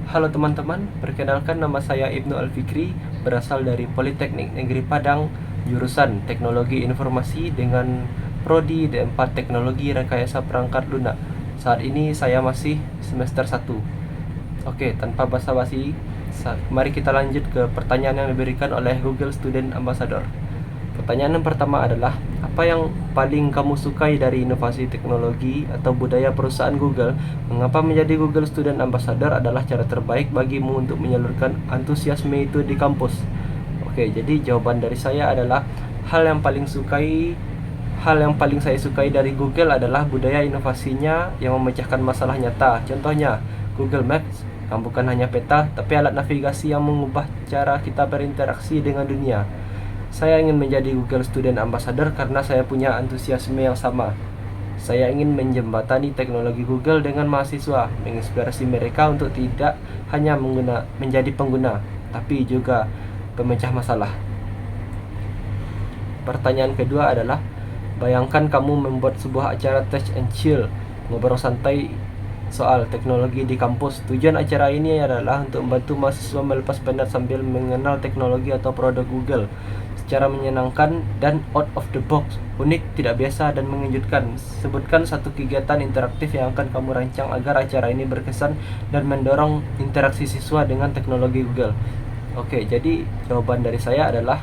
Halo teman-teman, perkenalkan nama saya Ibnu Alfikri, berasal dari Politeknik Negeri Padang, jurusan Teknologi Informasi dengan Prodi D4 Teknologi Rekayasa Perangkat Lunak. Saat ini saya masih semester 1. Oke, tanpa basa-basi, mari kita lanjut ke pertanyaan yang diberikan oleh Google Student Ambassador. Pertanyaan yang pertama adalah, apa yang paling kamu sukai dari inovasi teknologi atau budaya perusahaan Google? Mengapa menjadi Google Student Ambassador adalah cara terbaik bagimu untuk menyalurkan antusiasme itu di kampus? Oke, jadi jawaban dari saya adalah hal yang paling saya sukai dari Google adalah budaya inovasinya yang memecahkan masalah nyata. Contohnya, Google Maps bukan hanya peta, tapi alat navigasi yang mengubah cara kita berinteraksi dengan dunia. Saya ingin menjadi Google Student Ambassador karena saya punya antusiasme yang sama. Saya ingin menjembatani teknologi Google dengan mahasiswa, menginspirasi mereka untuk tidak hanya menjadi pengguna, tapi juga pemecah masalah. Pertanyaan kedua adalah, bayangkan kamu membuat sebuah acara touch and chill, ngobrol santai soal teknologi di kampus. Tujuan acara ini adalah untuk membantu mahasiswa melepas penat sambil mengenal teknologi atau produk Google secara menyenangkan dan out of the box, unik, tidak biasa, dan mengejutkan. Sebutkan satu kegiatan interaktif yang akan kamu rancang agar acara ini berkesan dan mendorong interaksi siswa dengan teknologi Google. Oke, jadi jawaban dari saya adalah,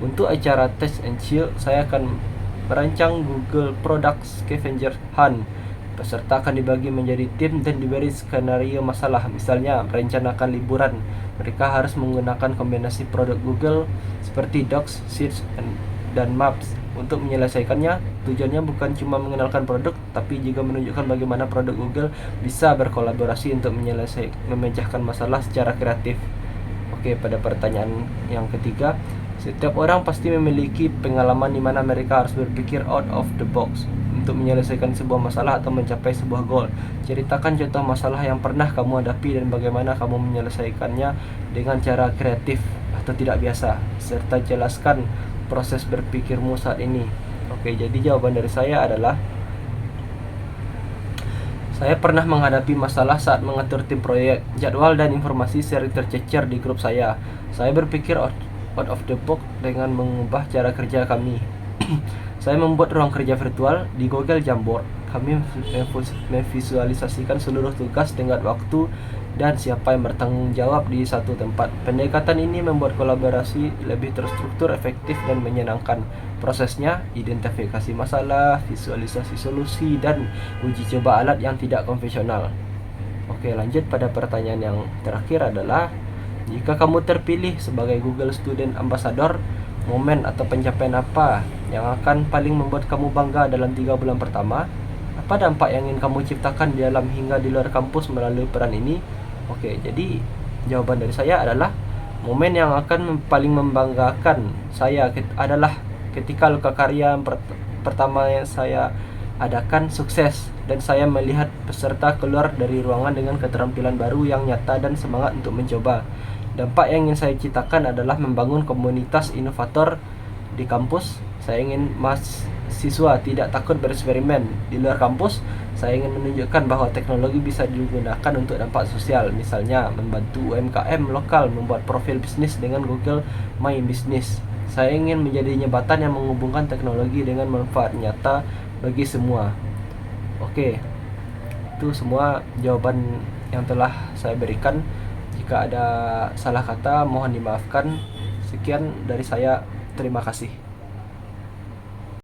untuk acara Touch and Chill, saya akan merancang Google Product Scavenger Hunt. Peserta akan dibagi menjadi tim dan diberi skenario masalah. Misalnya, merencanakan liburan. Mereka harus menggunakan kombinasi produk Google seperti Docs, Sheets, dan Maps. Untuk menyelesaikannya, tujuannya bukan cuma mengenalkan produk, tapi juga menunjukkan bagaimana produk Google bisa berkolaborasi untuk memecahkan masalah secara kreatif. Oke, pada pertanyaan yang ketiga, setiap orang pasti memiliki pengalaman di mana mereka harus berpikir out of the box untuk menyelesaikan sebuah masalah atau mencapai sebuah goal. Ceritakan contoh masalah yang pernah kamu hadapi dan bagaimana kamu menyelesaikannya dengan cara kreatif atau tidak biasa, serta jelaskan proses berpikirmu saat ini. Oke, jadi jawaban dari saya adalah, saya pernah menghadapi masalah saat mengatur tim proyek. Jadwal dan informasi sering tercecer di grup saya. Saya berpikir out of the box dengan mengubah cara kerja kami. Saya membuat ruang kerja virtual di Google Jamboard. Kami memvisualisasikan seluruh tugas, tenggat waktu, dan siapa yang bertanggung jawab di satu tempat. Pendekatan ini membuat kolaborasi lebih terstruktur, efektif, dan menyenangkan. Prosesnya, identifikasi masalah, visualisasi solusi, dan uji coba alat yang tidak konvensional. Oke, lanjut pada pertanyaan yang terakhir adalah, jika kamu terpilih sebagai Google Student Ambassador, momen atau pencapaian apa yang akan paling membuat kamu bangga dalam 3 bulan pertama? Apa dampak yang ingin kamu ciptakan di dalam hingga di luar kampus melalui peran ini? Oke, jadi jawaban dari saya adalah, momen yang akan paling membanggakan saya adalah ketika loka karya pertama yang saya adakan sukses dan saya melihat peserta keluar dari ruangan dengan keterampilan baru yang nyata dan semangat untuk mencoba. Dampak yang ingin saya ciptakan adalah membangun komunitas inovator di kampus. Saya ingin mahasiswa tidak takut bereksperimen. Di luar kampus, saya ingin menunjukkan bahwa teknologi bisa digunakan untuk dampak sosial. Misalnya, membantu UMKM lokal membuat profil bisnis dengan Google My Business. Saya ingin menjadi jembatan yang menghubungkan teknologi dengan manfaat nyata bagi semua. Oke, itu semua jawaban yang telah saya berikan. Jika ada salah kata, mohon dimaafkan. Sekian dari saya, terima kasih.